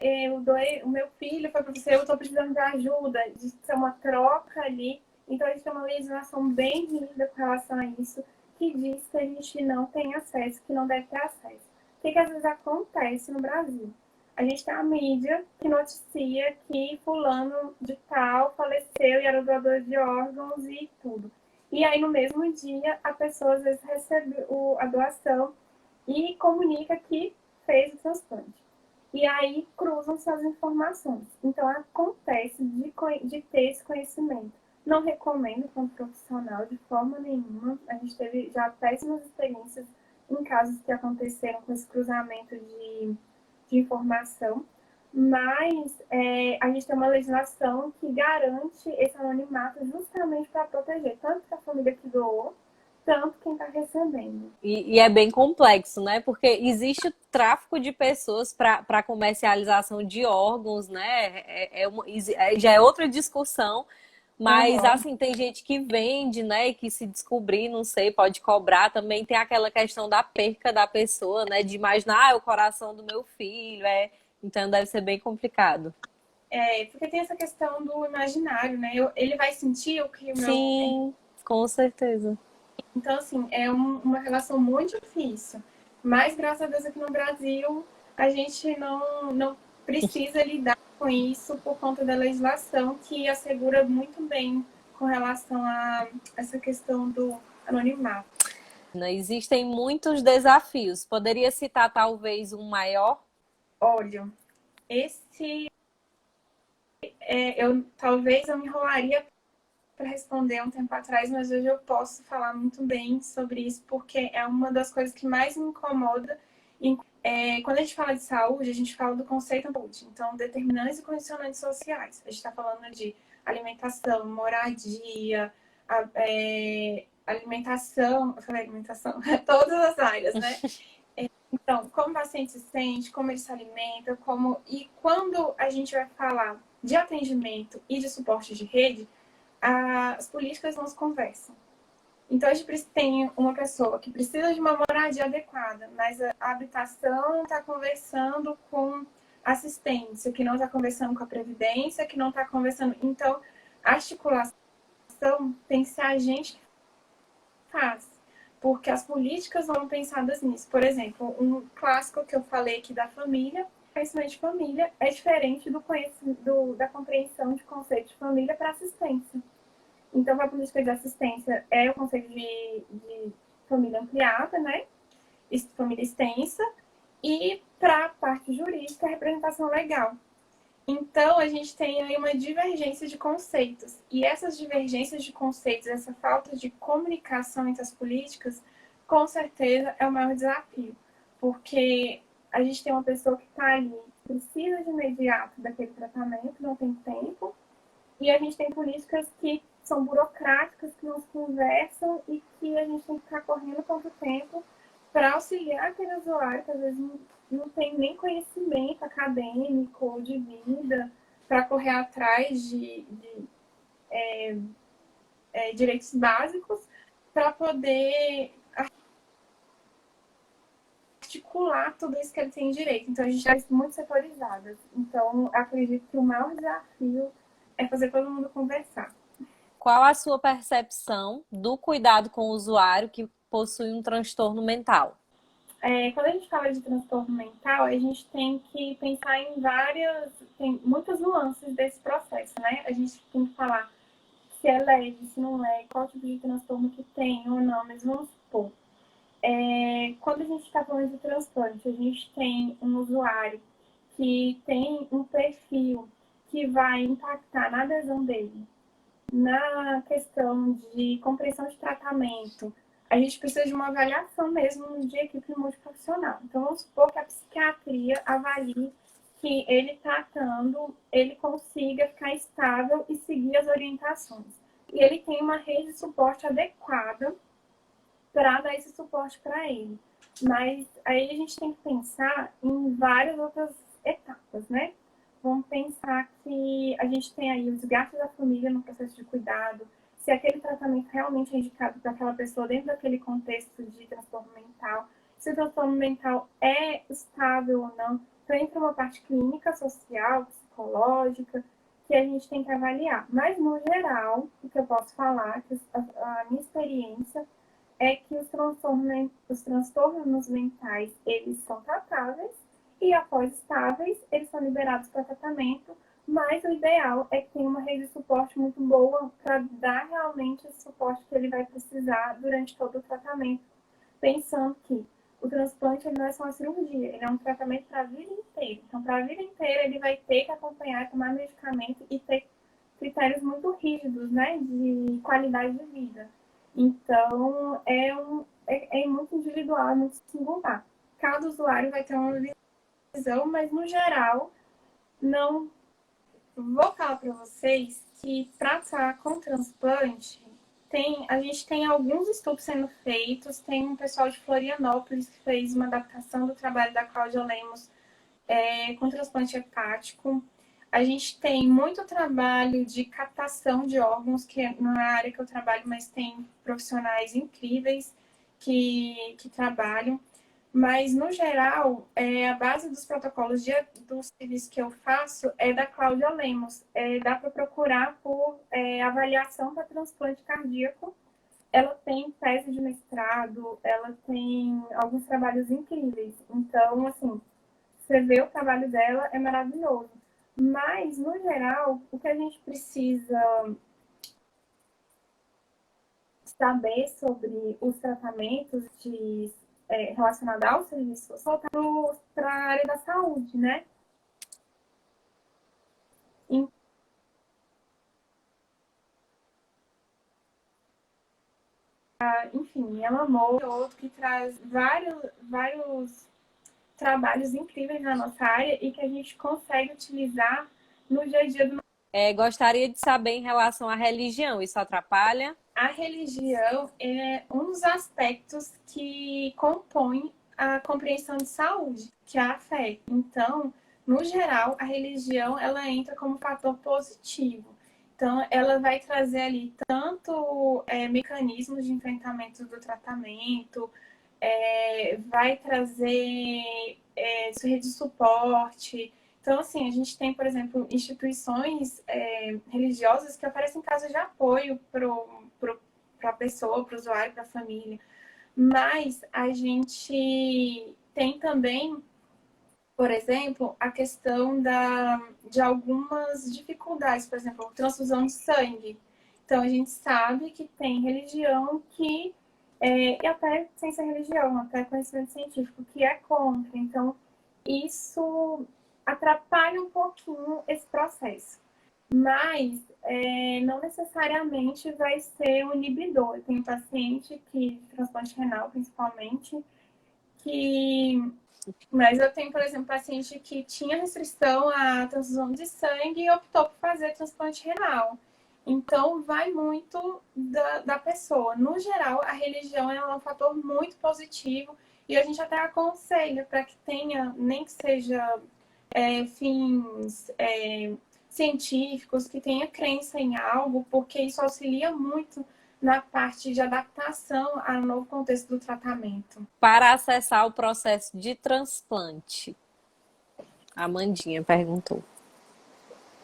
eu doei, o meu filho foi para você, eu estou precisando de ajuda, de ser uma troca ali. Então, a gente tem uma legislação bem rígida com relação a isso, que diz que a gente não tem acesso, que não deve ter acesso. O que às vezes acontece no Brasil? A gente tem a mídia que noticia que fulano de tal faleceu e era doador de órgãos e tudo. E aí, no mesmo dia, a pessoa às vezes recebe a doação e comunica que fez o transplante. E aí cruzam-se as informações. Então, acontece de ter esse conhecimento. Não recomendo como profissional de forma nenhuma. A gente teve já péssimas experiências em casos que aconteceram com esse cruzamento de informação, mas a gente tem uma legislação que garante esse anonimato justamente para proteger tanto a família que doou, tanto quem está recebendo. E é bem complexo, né? Porque existe o tráfico de pessoas para comercialização de órgãos, né? Já é outra discussão, mas Uhum. assim, tem gente que vende, né? E que se descobrir, não sei, pode cobrar. Também tem aquela questão da perca da pessoa, né? De imaginar, é o coração do meu filho, Então deve ser bem complicado. Porque tem essa questão do imaginário, né? Ele vai sentir o que o meu. Sim, com certeza. Então, assim, é uma relação muito difícil. Mas, graças a Deus, aqui no Brasil, a gente não precisa lidar com isso por conta da legislação que assegura muito bem com relação a essa questão do anonimato. Existem muitos desafios. Poderia citar talvez um maior? Olha, esse talvez eu me enrolaria para responder um tempo atrás, mas hoje eu posso falar muito bem sobre isso, porque é uma das coisas que mais me incomoda. Quando a gente fala de saúde, a gente fala do conceito de saúde. Então, determinantes e condicionantes sociais. A gente está falando de alimentação, moradia, alimentação, eu falei alimentação, todas as áreas, né? Então, como o paciente se sente, como ele se alimenta, e quando a gente vai falar de atendimento e de suporte de rede, as políticas não se conversam. Então, a gente tem uma pessoa que precisa de uma moradia adequada, mas a habitação está conversando com assistência, que não está conversando com a previdência, que não está conversando. Então, a articulação tem que ser a gente que faz, porque as políticas não pensadas nisso. Por exemplo, um clássico que eu falei aqui da família, conhecimento de família é diferente da compreensão de conceito de família para assistência. Então, a política de assistência é o conceito de família ampliada, né? Família extensa. E para a parte jurídica, a representação legal. Então, a gente tem aí uma divergência de conceitos. E essas divergências de conceitos, essa falta de comunicação entre as políticas, com certeza é o maior desafio. Porque a gente tem uma pessoa que está ali, precisa de imediato daquele tratamento, não tem tempo. E a gente tem políticas que são burocráticas, que não se conversam e que a gente tem que ficar correndo quanto tempo para auxiliar aquele usuário que às vezes não tem nem conhecimento acadêmico ou de vida para correr atrás de direitos básicos para poder articular tudo isso que ele tem direito. Então, a gente é muito setorizada. Então, acredito que o maior desafio é fazer todo mundo conversar. Qual a sua percepção do cuidado com o usuário que possui um transtorno mental? Quando a gente fala de transtorno mental, a gente tem que pensar tem muitas nuances desse processo, né? A gente tem que falar se é leve, se não é, qual tipo de transtorno que tem ou não, mas vamos supor. Quando a gente está falando de transplante, a gente tem um usuário que tem um perfil que vai impactar na adesão dele, na questão de compreensão de tratamento, a gente precisa de uma avaliação mesmo de equipe multiprofissional. Então, vamos supor que a psiquiatria avalie que ele tratando, ele consiga ficar estável e seguir as orientações. E ele tem uma rede de suporte adequada para dar esse suporte para ele. Mas aí a gente tem que pensar em várias outras etapas, né? Vamos pensar que a gente tem aí os gastos da família no processo de cuidado, se aquele tratamento realmente é indicado para aquela pessoa dentro daquele contexto de transtorno mental, se o transtorno mental é estável ou não. Então, entra uma parte clínica, social, psicológica, que a gente tem que avaliar. Mas, no geral, o que eu posso falar, que a minha experiência é que os transtornos mentais, eles são tratáveis e após estáveis, eles são liberados para tratamento, mas o ideal é que tenha uma rede de suporte muito boa para dar realmente esse suporte que ele vai precisar durante todo o tratamento, pensando que o transplante ele não é só uma cirurgia, ele é um tratamento para a vida inteira. Então, para a vida inteira, ele vai ter que acompanhar, tomar medicamento e ter critérios muito rígidos, né, de qualidade de vida. Então, é muito individual, é muito singular. Cada usuário vai ter uma visão, mas no geral, não. Vou falar para vocês que para tratar com transplante, a gente tem alguns estudos sendo feitos. Tem um pessoal de Florianópolis que fez uma adaptação do trabalho da Cláudia Lemos com transplante hepático. A gente tem muito trabalho de captação de órgãos, que não é a área que eu trabalho, mas tem profissionais incríveis que trabalham. Mas, no geral, a base dos protocolos do serviço que eu faço é da Cláudia Lemos. Dá para procurar por avaliação para transplante cardíaco. Ela tem tese de mestrado, ela tem alguns trabalhos incríveis. Então, assim, você vê o trabalho dela, é maravilhoso. Mas, no geral, o que a gente precisa saber sobre os tratamentos relacionados ao serviço social para a área da saúde, né? Enfim, ela amou outro que traz vários trabalhos incríveis na nossa área e que a gente consegue utilizar no dia a dia do Gostaria de saber em relação à religião, isso atrapalha? A religião é um dos aspectos que compõe a compreensão de saúde, que é a fé. Então, no geral, a religião ela entra como fator positivo. Então, ela vai trazer ali tanto mecanismos de enfrentamento do tratamento, vai trazer rede de suporte. Então, assim, a gente tem, por exemplo, instituições religiosas que oferecem casas de apoio para a pessoa, para o usuário, para a família. Mas a gente tem também, por exemplo, a questão de algumas dificuldades, por exemplo, transfusão de sangue. Então, a gente sabe que tem religião e até sem ser religião, até conhecimento científico, que é contra. Então, isso atrapalha um pouquinho esse processo. Mas não necessariamente vai ser um inibidor. Tem paciente de transplante renal, principalmente, que... Mas eu tenho, por exemplo, paciente que tinha restrição à transfusão de sangue e optou por fazer transplante renal. Então, vai muito da pessoa. No geral, a religião é um fator muito positivo e a gente até aconselha para que tenha, nem que seja fins científicos, que tenha crença em algo, porque isso auxilia muito na parte de adaptação ao novo contexto do tratamento. Para acessar o processo de transplante, a Amandinha perguntou.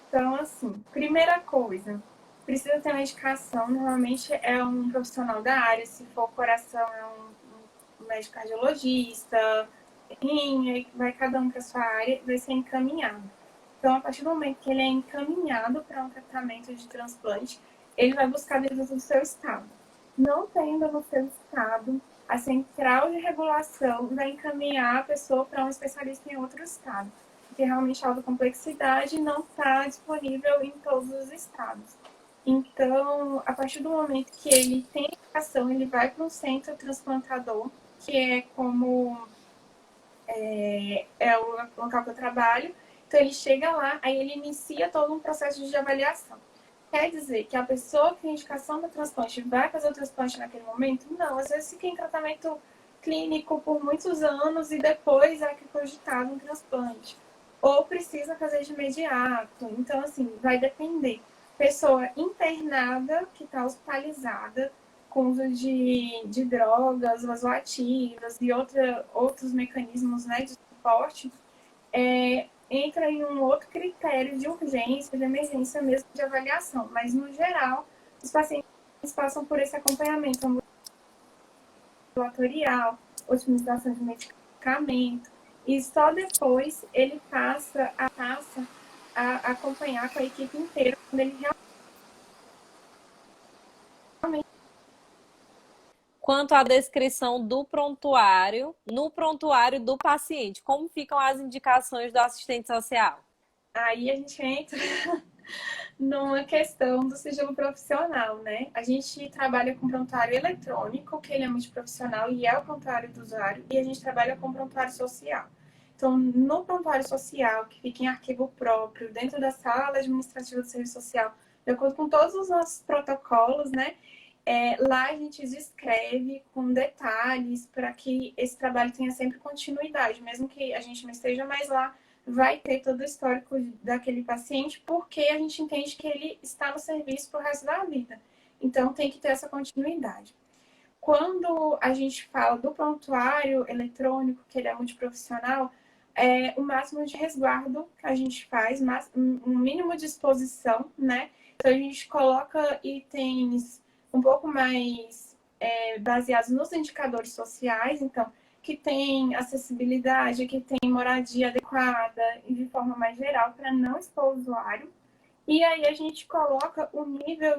Então, assim, primeira coisa, precisa ter uma indicação. Normalmente é um profissional da área, se for coração, é um médico cardiologista, rim, vai cada um para sua área, vai ser encaminhado. Então, a partir do momento que ele é encaminhado para um tratamento de transplante, ele vai buscar dentro do seu estado. Não tendo no seu estado, a central de regulação vai encaminhar a pessoa para um especialista em outro estado, porque realmente a alta complexidade não está disponível em todos os estados. Então, a partir do momento que ele tem indicação, ele vai para um centro transplantador, que é como o local que eu trabalho. Então, ele chega lá, aí ele inicia todo um processo de avaliação. Quer dizer que a pessoa que tem indicação do transplante vai fazer o transplante naquele momento? Não, às vezes fica em tratamento clínico por muitos anos e depois é que é cogitado um transplante. ou precisa fazer de imediato. Então, assim, vai depender. Pessoa internada que está hospitalizada com uso de drogas vasoativas e outros mecanismos, né, de suporte, entra em um outro critério de urgência, de emergência mesmo, de avaliação. Mas, no geral, os pacientes passam por esse acompanhamento ambulatorial, otimização de medicamento, e só depois ele passa a acompanhar com a equipe inteira, quando ele realmente... Quanto à descrição do prontuário, no prontuário do paciente, como ficam as indicações do assistente social? Aí a gente entra numa questão do sigilo profissional, né? A gente trabalha com prontuário eletrônico, que ele é multiprofissional e é o prontuário do usuário, e a gente trabalha com prontuário social. Então, no prontuário social, que fica em arquivo próprio, dentro da sala administrativa do serviço social, de acordo com todos os nossos protocolos, né? Lá a gente descreve com detalhes para que esse trabalho tenha sempre continuidade, mesmo que a gente não esteja mais lá, vai ter todo o histórico daquele paciente, porque a gente entende que ele está no serviço para o resto da vida. Então, tem que ter essa continuidade. Quando a gente fala do prontuário eletrônico, que ele é multiprofissional, o máximo de resguardo que a gente faz, um mínimo de exposição, né? Então, a gente coloca itens um pouco mais baseados nos indicadores sociais, então, que tem acessibilidade, que tem moradia adequada e de forma mais geral, para não expor o usuário. E aí a gente coloca o nível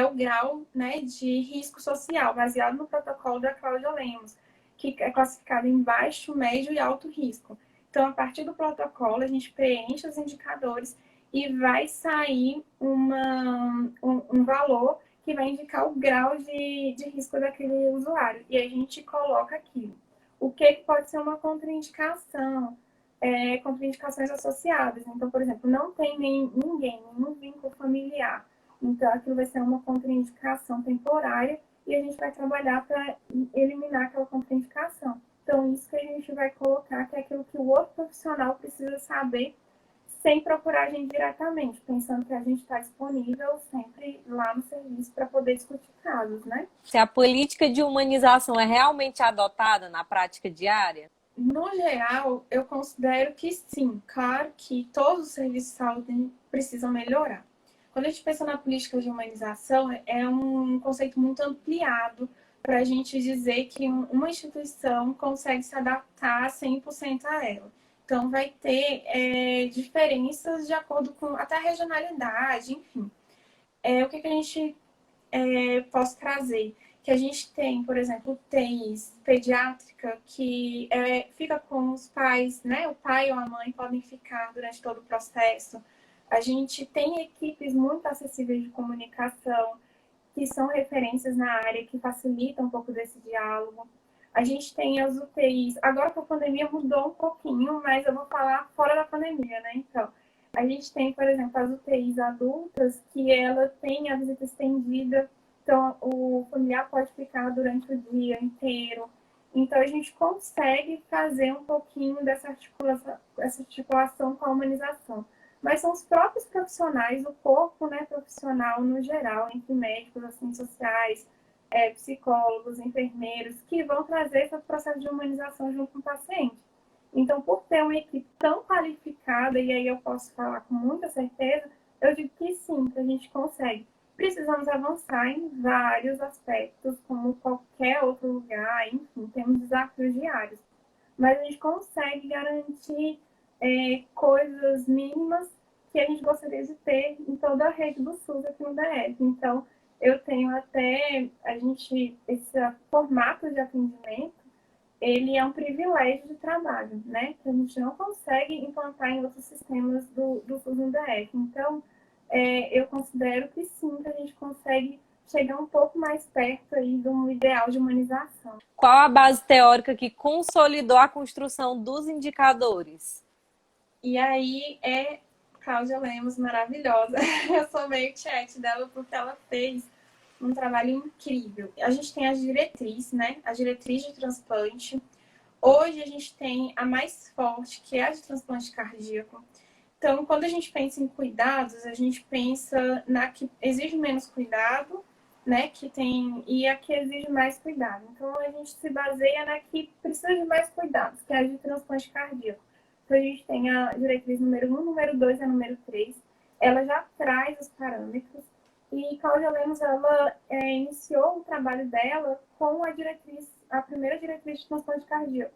o grau, né, de risco social, baseado no protocolo da Cláudia Lemos, que é classificado em baixo, médio e alto risco. Então, a partir do protocolo, a gente preenche os indicadores e vai sair um valor que vai indicar o grau de risco daquele usuário. E a gente coloca aqui o que pode ser uma contraindicação, contraindicações associadas. Então, por exemplo, não tem nenhum vínculo familiar. Então, aquilo vai ser uma contraindicação temporária e a gente vai trabalhar para eliminar aquela contraindicação. Então, isso que a gente vai colocar, que é aquilo que o outro profissional precisa saber sem procurar a gente diretamente, pensando que a gente está disponível sempre lá no serviço para poder discutir casos, né? Se a política de humanização é realmente adotada na prática diária? No geral, eu considero que sim. Claro que todos os serviços de saúde precisam melhorar. Quando a gente pensa na política de humanização, é um conceito muito ampliado para a gente dizer que uma instituição consegue se adaptar 100% a ela. Então, vai ter diferenças de acordo com até a regionalidade, enfim. O que a gente pode trazer? Que a gente tem, por exemplo, UTIs pediátrica, que fica com os pais, né? O pai ou a mãe podem ficar durante todo o processo. A gente tem equipes muito acessíveis de comunicação, que são referências na área, que facilitam um pouco desse diálogo. A gente tem as UTIs. Agora que a pandemia mudou um pouquinho, mas eu vou falar fora da pandemia, né? Então, a gente tem, por exemplo, as UTIs adultas, que ela tem a visita estendida, então o familiar pode ficar durante o dia inteiro. Então, a gente consegue fazer um pouquinho dessa articulação com a humanização. Mas são os próprios profissionais, o corpo, né, profissional no geral, entre médicos, assistentes sociais, psicólogos, enfermeiros, que vão trazer esse processo de humanização junto com o paciente. Então, por ter uma equipe tão qualificada, e aí eu posso falar com muita certeza, eu digo que sim, que a gente consegue. Precisamos avançar em vários aspectos, como qualquer outro lugar, enfim, temos desafios diários. Mas a gente consegue garantir coisas mínimas que a gente gostaria de ter em toda a rede do SUS aqui no DF. Então, eu tenho até, esse formato de atendimento, ele é um privilégio de trabalho, né? Que a gente não consegue implantar em outros sistemas do SUS no DF. Então, eu considero que sim, que a gente consegue chegar um pouco mais perto aí de um ideal de humanização. Qual a base teórica que consolidou a construção dos indicadores? E aí Cláudia Lemos, maravilhosa. Eu sou meio chat dela porque ela fez um trabalho incrível. A gente tem a diretriz, né? A diretriz de transplante. Hoje a gente tem a mais forte, que é a de transplante cardíaco. Então, quando a gente pensa em cuidados, a gente pensa na que exige menos cuidado, né? E a que exige mais cuidado. Então, a gente se baseia na que precisa de mais cuidados, que é a de transplante cardíaco. Então, a gente tem a diretriz número 1, número 2 e a número 3. Ela já traz os parâmetros. E Cláudia Lemos, ela iniciou o trabalho dela com a primeira diretriz de transplante cardíaco.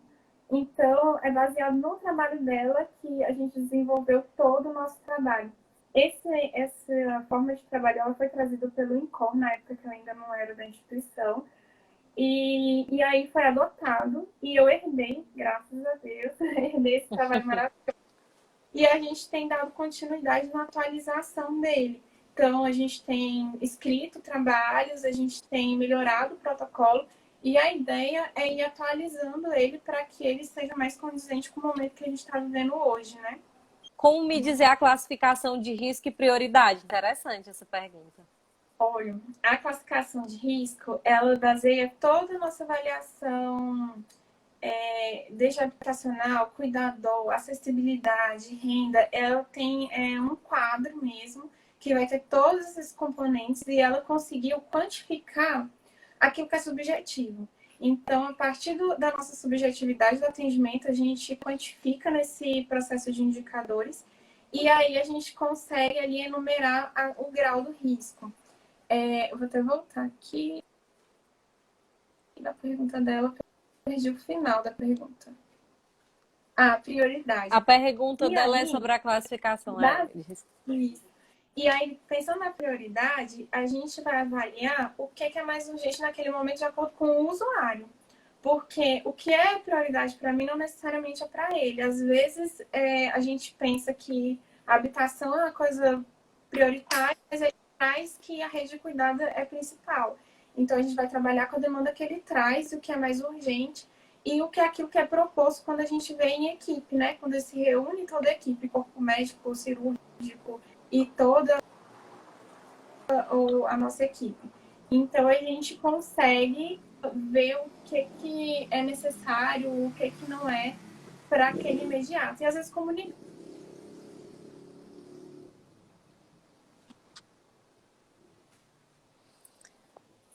Então, é baseado no trabalho dela que a gente desenvolveu todo o nosso trabalho. Essa forma de trabalho ela foi trazida pelo INCOR, na época que eu ainda não era da instituição, e aí foi adotado, e eu herdei, graças a Deus, herdei esse trabalho maravilhoso. E a gente tem dado continuidade na atualização dele. Então, a gente tem escrito trabalhos, a gente tem melhorado o protocolo, e a ideia é ir atualizando ele para que ele seja mais condizente com o momento que a gente está vivendo hoje, né? Como me dizer a classificação de risco e prioridade? Interessante essa pergunta. Olha, a classificação de risco, ela baseia toda a nossa avaliação, desde habitacional, cuidador, acessibilidade, renda, ela tem um quadro mesmo, que vai ter todos esses componentes e ela conseguiu quantificar aquilo que é subjetivo. Então, a partir da nossa subjetividade do atendimento, a gente quantifica nesse processo de indicadores e aí a gente consegue ali enumerar o grau do risco. Eu vou até voltar aqui da pergunta dela, perdi o final da pergunta. Prioridade. A pergunta E dela aí, é sobre a classificação. Isso. E aí, pensando na prioridade, a gente vai avaliar o que é mais urgente naquele momento de acordo com o usuário. Porque o que é prioridade para mim não necessariamente é para ele. Às vezes a gente pensa que a habitação é uma coisa prioritária, mas a gente traz que a rede de cuidado é principal. Então a gente vai trabalhar com a demanda que ele traz, o que é mais urgente e o que é aquilo que é proposto quando a gente vem em equipe, né? Quando se reúne toda a equipe, corpo médico, cirúrgico e toda a nossa equipe. Então a gente consegue ver o que é necessário, o que não é para aquele imediato. E às vezes comunicar.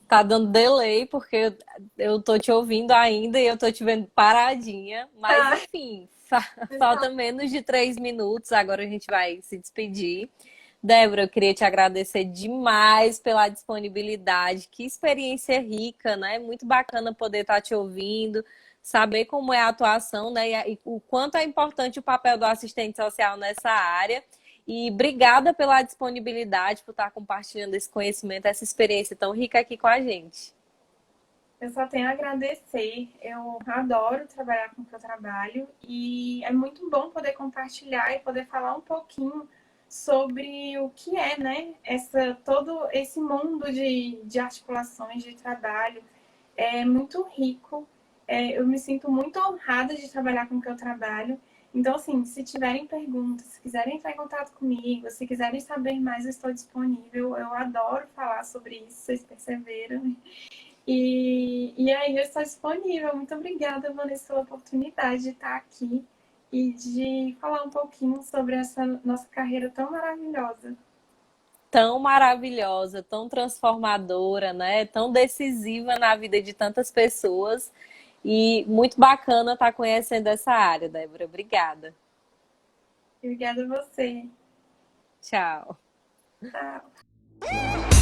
Tá dando delay, porque eu tô te ouvindo ainda e eu tô te vendo paradinha. Mas, enfim, falta menos de 3 minutos. Agora a gente vai se despedir. Débora, eu queria te agradecer demais pela disponibilidade. Que experiência rica, né? Muito bacana poder estar te ouvindo, saber como é a atuação, né? E o quanto é importante o papel do assistente social nessa área. E obrigada pela disponibilidade, por estar compartilhando esse conhecimento, essa experiência tão rica aqui com a gente. Eu só tenho a agradecer. Eu adoro trabalhar com o que eu trabalho e é muito bom poder compartilhar e poder falar um pouquinho sobre o que é, né? Todo esse mundo de articulações de trabalho é muito rico. Eu me sinto muito honrada de trabalhar com o que eu trabalho. Então, assim, se tiverem perguntas, se quiserem entrar em contato comigo, se quiserem saber mais, eu estou disponível. Eu adoro falar sobre isso, vocês perceberam. E aí eu estou disponível. Muito obrigada, Vanessa, pela oportunidade de estar aqui e de falar um pouquinho sobre essa nossa carreira tão maravilhosa. Tão maravilhosa, tão transformadora, né? Tão decisiva na vida de tantas pessoas. E muito bacana estar conhecendo essa área, Débora. Obrigada. Obrigada a você. Tchau. Tchau.